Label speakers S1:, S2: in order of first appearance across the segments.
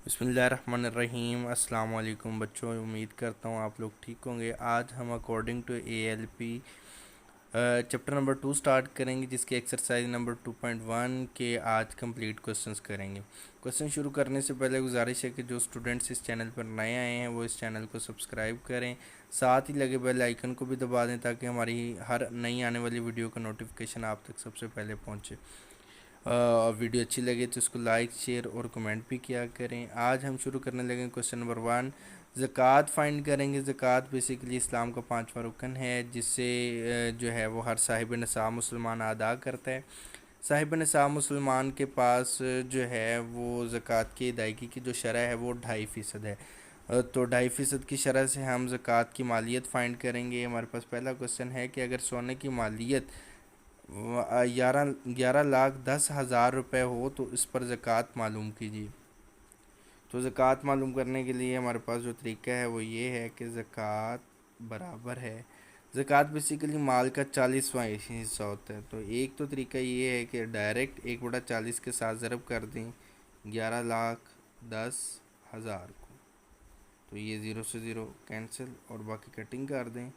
S1: बिस्मिल्लाहिर्रहमानिर्रहीम। अस्सलाम वालेकुम बच्चों, उम्मीद करता हूँ आप लोग ठीक होंगे। आज हम according to ALP chapter number 2 start करेंगे, जिसके एक्सरसाइज नंबर 2.1 के आज कंप्लीट क्वेश्चंस करेंगे। क्वेश्चन शुरू करने से पहले गुजारिश है कि जो स्टूडेंट्स इस चैनल पर नए आए हैं वो इस चैनल को सब्सक्राइब करें, साथ ही लगे बेल आइकन को भी दबा दें ताकि हमारी हर नई आने वाली वीडियो का नोटिफिकेशन आप तक सबसे पहले पहुँचे। वीडियो अच्छी लगे तो इसको लाइक शेयर और कमेंट भी किया करें। आज हम शुरू करने लगे क्वेश्चन नंबर 1। ज़कात फाइंड करेंगे। ज़कात बेसिकली इस्लाम का पांचवा रुकन है, जिससे जो है वो हर साहिब निसाब मुसलमान अदा करता है। साहिब निसाब मुसलमान के पास जो है वो ज़कात की अदायगी की जो शरह है वो 2.5% है। तो 2.5% की शरह से हम ज़कात की मालियत फ़ाइंड करेंगे। हमारे पास पहला क्वेश्चन है कि अगर सोने की मालियत 11,10,000 रुपये हो तो इस पर ज़कात मालूम कीजिए। तो ज़कात मालूम करने के लिए हमारे पास जो तरीका है वो ये है कि ज़कात बराबर है, ज़कात बेसिकली माल का 40वां हिस्सा होता है। तो एक तो तरीका ये है कि डायरेक्ट 1/40 के साथ ज़रब कर दें 11,10,000 को, तो ये ज़ीरो से ज़ीरो कैंसिल और बाकी कटिंग कर दें।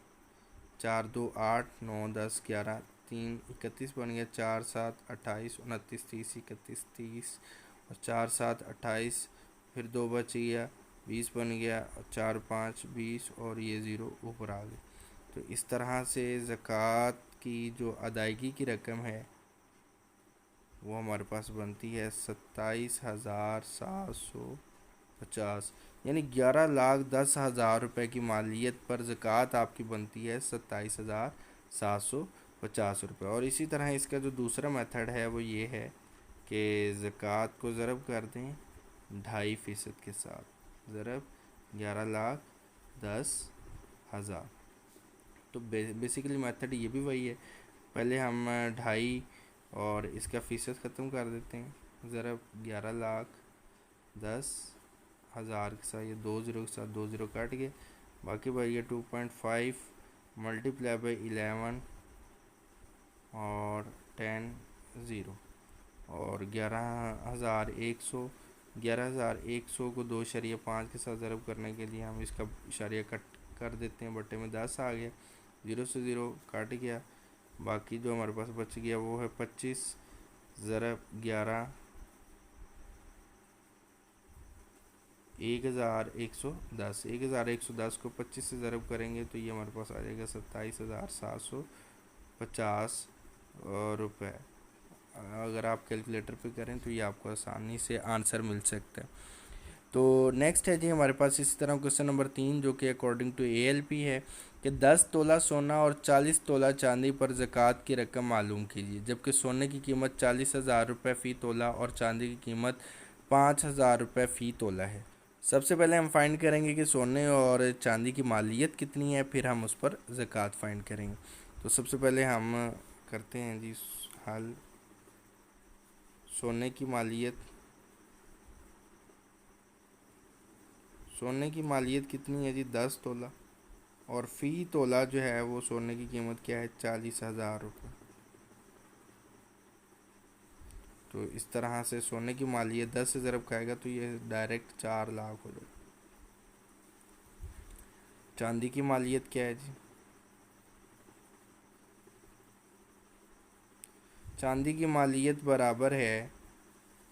S1: 4 2 8 9 10 11 3 31 बन गया। 4 7 28 29 30 31 30 और 4 7 28, फिर 2 बच गया 20 बन गया और 4 5 20 और ये ज़ीरो ऊपर आ गया। तो इस तरह से ज़कात की जो अदायगी की रकम है वो हमारे पास बनती है 27,750, यानी 11,10,000 रुपये की मालियत पर ज़कात आपकी बनती है 27,750 रुपये। और इसी तरह इसका जो दूसरा मेथड है वो ये है कि ज़कात को ज़रब कर दें 2.5% के साथ, ज़रब 11,10,000। तो बेसिकली मेथड ये भी वही है। पहले हम 2.5 और इसका फ़ीसद ख़त्म कर देते हैं, ज़रब 11,10,000 के साथ, ये 2 ज़ीरो के साथ 2 ज़ीरो कट गए, बाकी भाई ये 2.5 मल्टीप्लाई बाई 11 और 10 ज़ीरो और 11,100 को 2.5 के साथ ज़रब करने के लिए हम इसका इशारिया कट कर देते हैं, बट्टे में 10 आ गया, ज़ीरो से ज़ीरो कट गया, बाकी जो हमारे पास बच गया वो है 25 ज़रब 11 11,110 को 25 से ज़रब करेंगे तो ये हमारे पास आ जाएगा 27,750 रुपये। अगर आप कैलकुलेटर पे करें तो ये आपको आसानी से आंसर मिल सकता है। तो नेक्स्ट है जी हमारे पास इसी तरह क्वेश्चन नंबर 3, जो कि अकॉर्डिंग टू ALP है कि 10 तोला सोना और 40 तोला चांदी पर ज़कात की रकम मालूम कीजिए, जबकि सोने की कीमत 40,000 रुपये फ़ी तोला और चांदी की कीमत 5,000 रुपये फ़ी तोला है। सबसे पहले हम फाइंड करेंगे कि सोने और चांदी की मालियत कितनी है, फिर हम उस पर ज़कात फाइंड करेंगे। तो सबसे पहले हम करते हैं जी हल। सोने की मालियत सोने की मालियत कितनी है जी 10 तोला, और फ़ी तोला जो है वो सोने की कीमत क्या है 40,000 रुपये। तो इस तरह से सोने की मालियत 10 से ज़रब खाएगा तो ये डायरेक्ट 4 लाख हो जाएगा। चांदी की मालियत क्या है जी, चांदी की मालियत बराबर है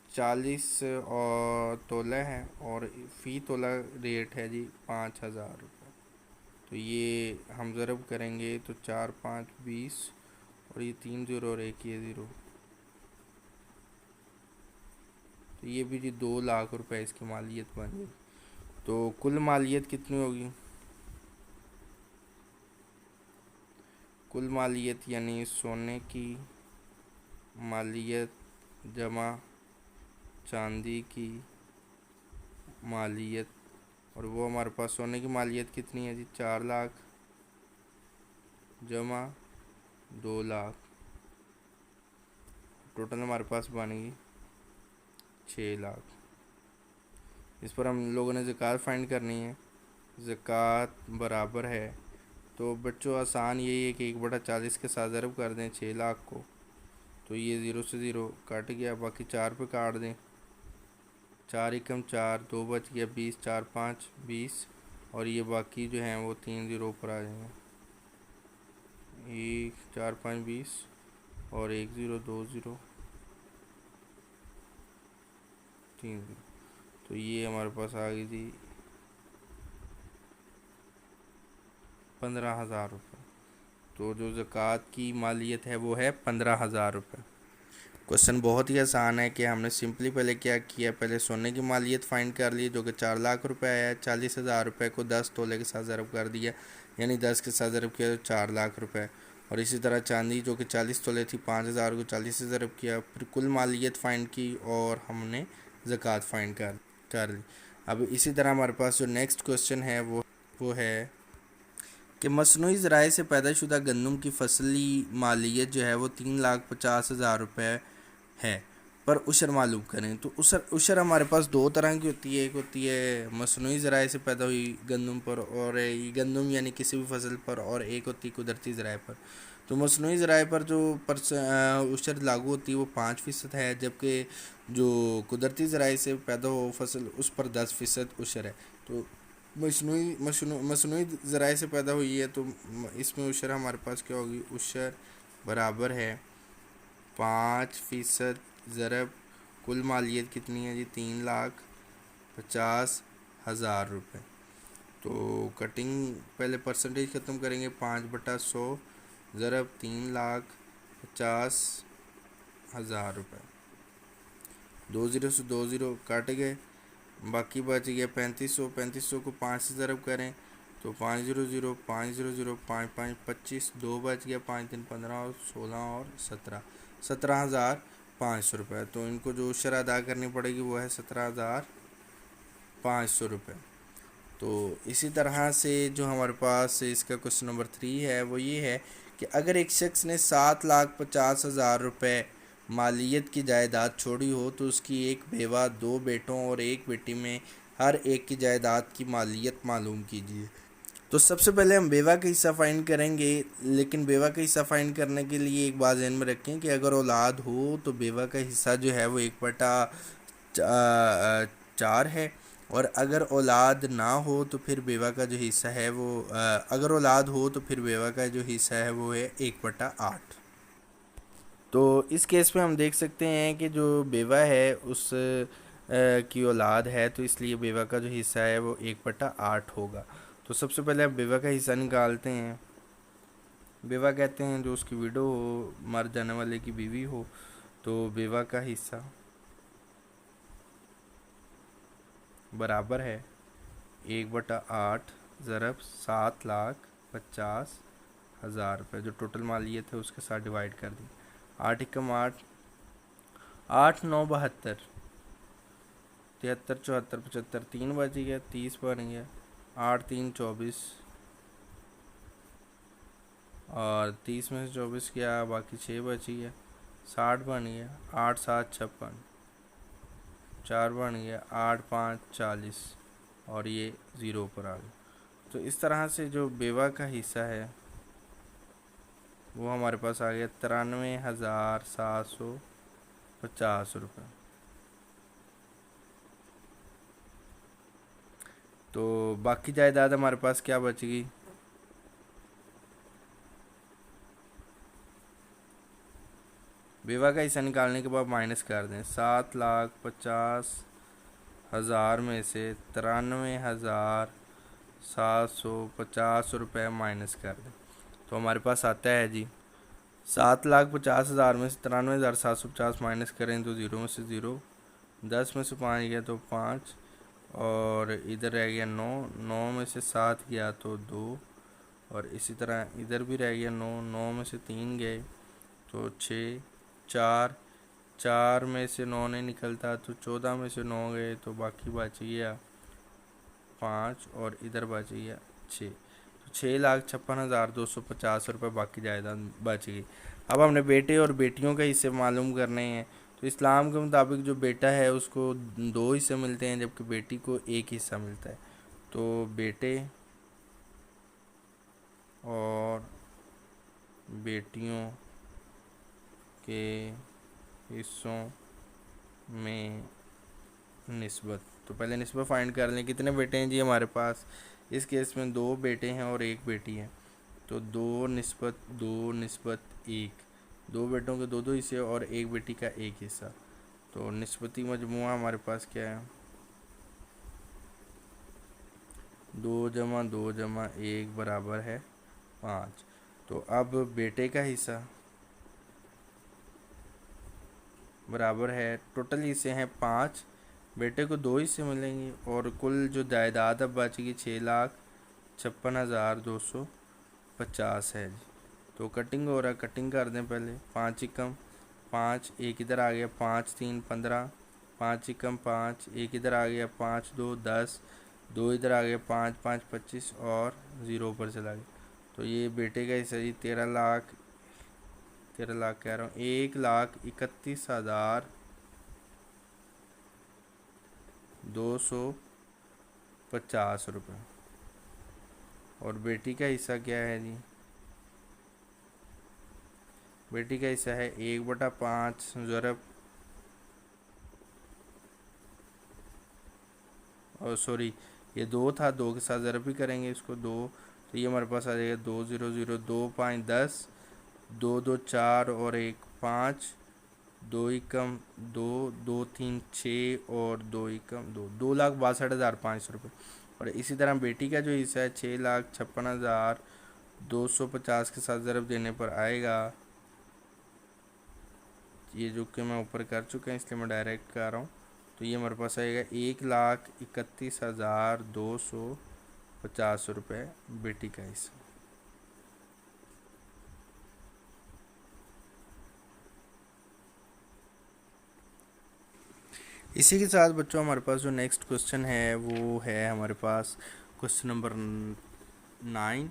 S1: 40 और तोला है और फ़ी तोला रेट है जी 5,000 रुपये। तो ये हम ज़रब करेंगे तो 4 5 20 और ये 3 ज़ीरो और एक ये ज़ीरो, तो ये भी जी 2 लाख रुपए इसकी मालियत बन गई। तो कुल मालियत कितनी होगी, कुल मालियत यानी सोने की मालियत जमा चांदी की मालियत, और वो हमारे पास सोने की मालियत कितनी है जी 4 लाख जमा 2 लाख, टोटल हमारे पास बनेगी 6 लाख। इस पर हम लोगों ने ज़कात फाइंड करनी है। ज़कात बराबर है, तो बच्चों आसान यही है कि 1/40 के साथ ज़रब कर दें 6 लाख को, तो ये ज़ीरो से ज़ीरो कट गया, बाकी 4 पे काट दें 4 एकम 4, 2 बच गया 20, 4 5 20, और ये बाकी जो हैं वो 3 ज़ीरो ऊपर आ जाएंगे। 1 4 5 20 और 1 ज़ीरो 2 ज़ीरो 3 ज़ीरो। तो ये हमारे पास आ गई थी 15,000 रुपये। तो जो ज़कात की मालियत है वो है 15,000 रुपये। क्वेश्चन बहुत ही आसान है कि हमने सिंपली पहले क्या किया, पहले सोने की मालियत फाइंड कर ली जो कि 4 लाख रुपए आया। 40,000 रुपये को 10 तोले के साथ ज़रब कर दिया, यानी 10 के साथ ज़रब किया तो 4 लाख रुपए। और इसी तरह चांदी जो कि 40 तोले थी, 5,000 को 40 से ज़रब किया, फिर कुल मालियत फ़ाइंड की और हमने ज़कात फ़ाइंड कर ली। अब इसी तरह हमारे पास जो नेक्स्ट क्वेश्चन है वो है कि मसनूई ज़राए से पैदाशुदा गंदम की फसली मालियत जो है वो 3,50,000 रुपये है, पर उशर मालूम करें। तो उशर हमारे पास दो तरह की होती है। एक होती है मसनूई ज़राए से पैदा हुई गंदम पर, और गंदम यानी किसी भी फसल पर, और एक होती है कुदरती ज़राए पर। तो मसनूई ज़राए पर जो उशर लागू होती है वो 5% है, जबकि जो कुदरती ज़राए से पैदा हो फसल उस पर 10% उशर है। तो मसनूई ज़राए से पैदा हुई है तो इसमें उशर हमारे पास क्या होगी, उशर बराबर है 5% ज़रब कुल मालियत कितनी है जी, 3,50,000 रुपये। तो कटिंग पहले परसेंटेज ख़त्म करेंगे, 5/100 ज़रब 3,50,000 रुपये। 2 ज़ीरो से 2 ज़ीरो काट गए, बाकी बच गया 3500। 3500 को 5 से ज़रब करें तो 500, 500, 5 5 25, 2 बच गया, 5 3 15 और 16 और 17,500 रुपये। तो इनको जो उशर अदा करनी पड़ेगी वो है 17,500 रुपये। तो इसी तरह से जो हमारे पास इसका क्वेश्चन नंबर 3 है वो ये है कि अगर एक शख्स ने 7,50,000 रुपये मालियत की जायदाद छोड़ी हो तो उसकी एक बेवा, 2 बेटों और एक बेटी में हर एक की जायदाद की मालियत मालूम कीजिए। तो सबसे पहले हम बेवा का हिस्सा फाइंड करेंगे, लेकिन बेवा का हिस्सा फाइंड करने के लिए एक बात ध्यान में रखें कि अगर औलाद हो तो बेवा का हिस्सा जो है वो 1/4 है, और अगर औलाद ना हो तो फिर बेवा का जो हिस्सा है वो अगर औलाद हो तो फिर बेवा का जो हिस्सा है वो है 1/8। तो इस केस में हम देख सकते हैं कि जो बेवा है उस की औलाद है, तो इसलिए बेवा का जो हिस्सा है वो 1/8 होगा। तो सबसे पहले हम बेवा का हिस्सा निकालते हैं। बेवा कहते हैं जो उसकी विडो हो, मर जाने वाले की बीवी हो। तो बेवा का हिस्सा बराबर है 1/8 ज़रब 7,50,000 रुपये, जो टोटल मालियत है उसके साथ डिवाइड कर दी। 8 एकम 8, 8 9 72, 73 74 75, 3 बच गया, 30 बन गया, 8 3 24, और 30 में से 24 गया, बाकी 6 बच गया, 60 बन गया, 8 7 56, 4 बन गया, 8 5 40, और ये ज़ीरो पर आ गया। तो इस तरह से जो बेवा का हिस्सा है वो हमारे पास आ गया 93,750 रुपये। तो बाकी जायदाद हमारे पास क्या बचेगी, बेवा का हिस्सा निकालने के बाद माइनस कर दें। 7,50,000 में से 93,750 रुपये माइनस कर दें तो हमारे पास आता है जी 7,50,000 में से 93,750 माइनस करें तो ज़ीरो में से ज़ीरो, 10 में से 5 गया तो 5, और इधर रह गया 9, 9 में से 7 गया तो 2, और इसी तरह इधर भी रह गया 9, 9 में से 3 गए तो 6, 4, 4 में से 9 नहीं निकलता तो 14 में से 9 गए तो बाकी बच गया 5, और इधर बच गया 6। तो 6,56,250 रुपये बाकी जायदाद बच गई। अब हमने बेटे और बेटियों के हिस्से मालूम करने हैं। तो इस्लाम के मुताबिक जो बेटा है उसको 2 हिस्से मिलते हैं, जबकि बेटी को 1 हिस्सा मिलता है। तो बेटे और बेटियों के हिस्सों में निस्बत। तो पहले निस्बत फाइंड कर लें। कितने बेटे हैं जी हमारे पास? इस केस में 2 बेटे हैं और 1 बेटी है। तो 2 निस्बत 1, 2 बेटों के 2 हिस्से और 1 बेटी का 1 हिस्सा। तो निस्बती मजमुआ हमारे पास क्या है? 2 + 2 + 1 बराबर है 5। तो अब बेटे का हिस्सा बराबर है, टोटल हिस्से हैं 5, बेटे को 2 हिस्से मिलेंगे और कुल जो जायदाद अब बचेगी 6,56,250 है जी। तो कटिंग हो रहा है, कटिंग कर दें पहले। 5 एकम 5, एक इधर आ गया, 5 3 15, 5 एकम 5, एक इधर आ गया, 5 2 10, 2 इधर आ गया, 5 5 25 और 0 ऊपर चला गया। तो ये बेटे का हिस्सा जी 13 लाख कह रहा हूँ, 1,31,250 रुपये। और बेटी का हिस्सा क्या है जी? बेटी का हिस्सा है 1/5 ज़रब, और सॉरी ये 2 था, 2 के साथ ज़रब भी करेंगे इसको 2। तो ये हमारे पास आ जाएगा 2 0 0 2 5 10, 2 2 4 और 1 5, 2 एकम 2, 2 3 6 और 2 एकम 2, 2,62,500 रुपये। और इसी तरह बेटी का जो हिस्सा है 6,56,250 के साथ ज़रब देने पर आएगा, ये जो कि मैं ऊपर कर चुका है इसलिए मैं डायरेक्ट कर रहा हूँ। तो ये हमारे पास आएगा 1,31,250 बेटी का हिस्सा। इसी के साथ बच्चों हमारे पास जो नेक्स्ट क्वेश्चन है वो है हमारे पास क्वेश्चन नंबर 9।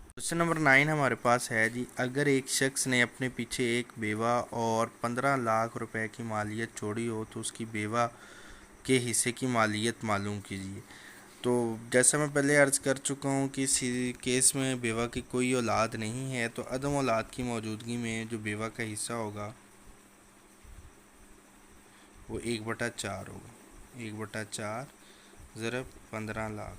S1: क्वेश्चन नंबर 9 हमारे पास है जी, अगर एक शख्स ने अपने पीछे एक बेवा और 15 लाख रुपए की मालियत छोड़ी हो तो उसकी बेवा के हिस्से की मालियत मालूम कीजिए। तो जैसा मैं पहले अर्ज़ कर चुका हूँ कि इस केस में बेवा की कोई औलाद नहीं है, तो अदम औलाद की मौजूदगी में जो बेवा का हिस्सा होगा वो 1/4 होगा। 1/4 ज़रब 15 लाख,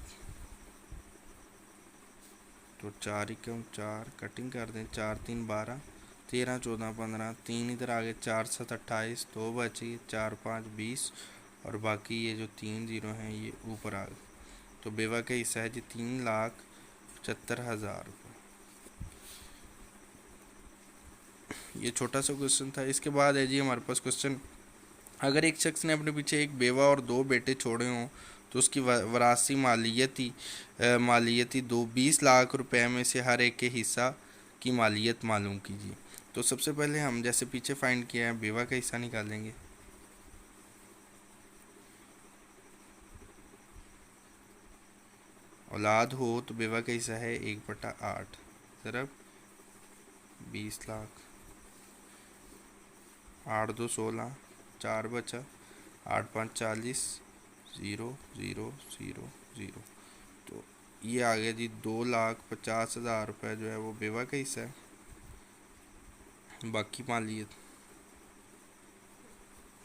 S1: तो 4 एकम 4, कटिंग कर दें, 4 3 12, 13 14 15, 3 इधर आ गए, 4 7 28, 2 बची, 4 5 20 और बाकी ये जो 3 जीरो हैं ये ऊपर आ गए। तो बेवा का हिस्सा है जी 3,75,000 रुपये। ये छोटा सा क्वेश्चन था। इसके बाद है जी हमारे पास क्वेश्चन, अगर एक शख्स ने अपने पीछे एक बेवा और 2 बेटे छोड़े हों तो उसकी वरासी मालियती 20 लाख रुपए में से हर एक के हिस्सा की मालियत मालूम कीजिए। तो सबसे पहले हम जैसे पीछे फाइंड किया है बेवा का हिस्सा निकालेंगे। औलाद हो तो बेवा का हिस्सा है 1/8 ज़रब 20 लाख, 8 2 16, 4 बचा, 8 5 40, 0 0 0 0। तो ये आ गया जी 2,50,000 रुपये जो है वो बेवा का हिस्सा है। बाकी मालियत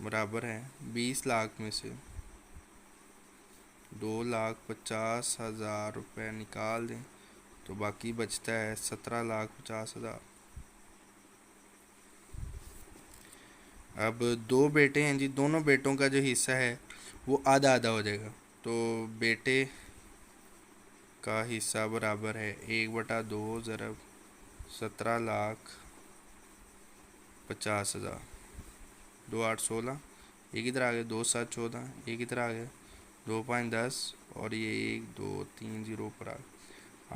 S1: बराबर है 20 लाख में से 2,50,000 रुपये निकाल दें तो बाकी बचता है 17,50,000। अब 2 बेटे हैं जी, दोनों बेटों का जो हिस्सा है वो आधा आधा हो जाएगा। तो बेटे का हिस्सा बराबर है 1/2 ज़रब 17,50,000, 2 8 16, एक इधर आ गया, 2 7 14, एक इधर आ गया, 2 5 10 और ये 1 2 3 0 पर आ गया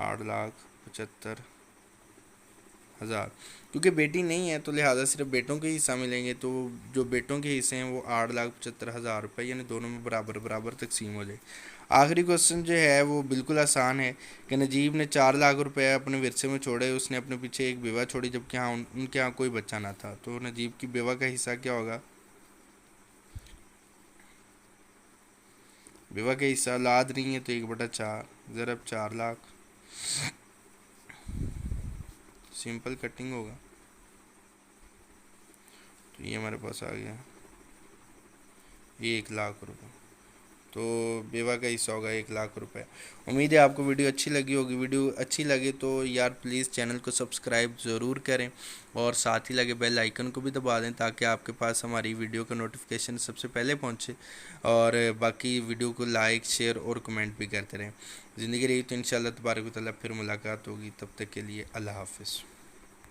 S1: 8,75,000। क्योंकि बेटी नहीं है तो लिहाजा सिर्फ बेटों के हिस्सा मिलेंगे, तो जो बेटों के हिस्से हैं वो 8,75,000 रुपये यानी दोनों में बराबर बराबर तकसीम हो जाए। आखिरी क्वेश्चन जो है वो बिल्कुल आसान है कि नजीब ने 4 लाख रुपए अपने विरसे में छोड़े, उसने अपने पीछे एक बेवा छोड़ी जबकि हाँ उनके यहाँ कोई बच्चा ना था। तो नजीब की बेवा का हिस्सा क्या होगा? बेवा का हिस्सा औलाद नहीं है तो 1/4 ज़रब 4 लाख, सिंपल कटिंग होगा। तो ये हमारे पास आ गया 1 लाख रुपए। तो बेवा का हिस्सा होगा 1 लाख रुपए। उम्मीद है आपको वीडियो अच्छी लगी होगी। वीडियो अच्छी लगे तो यार प्लीज़ चैनल को सब्सक्राइब ज़रूर करें और साथ ही लगे बेल आइकन को भी दबा दें ताकि आपके पास हमारी वीडियो का नोटिफिकेशन सबसे पहले पहुंचे। और बाकी वीडियो को लाइक शेयर और कमेंट भी करते रहें। ज़िंदगी रही तो इंशाल्लाह तबारक व तआला फिर मुलाकात होगी। तब तक के लिए अल्लाह हाफिज़।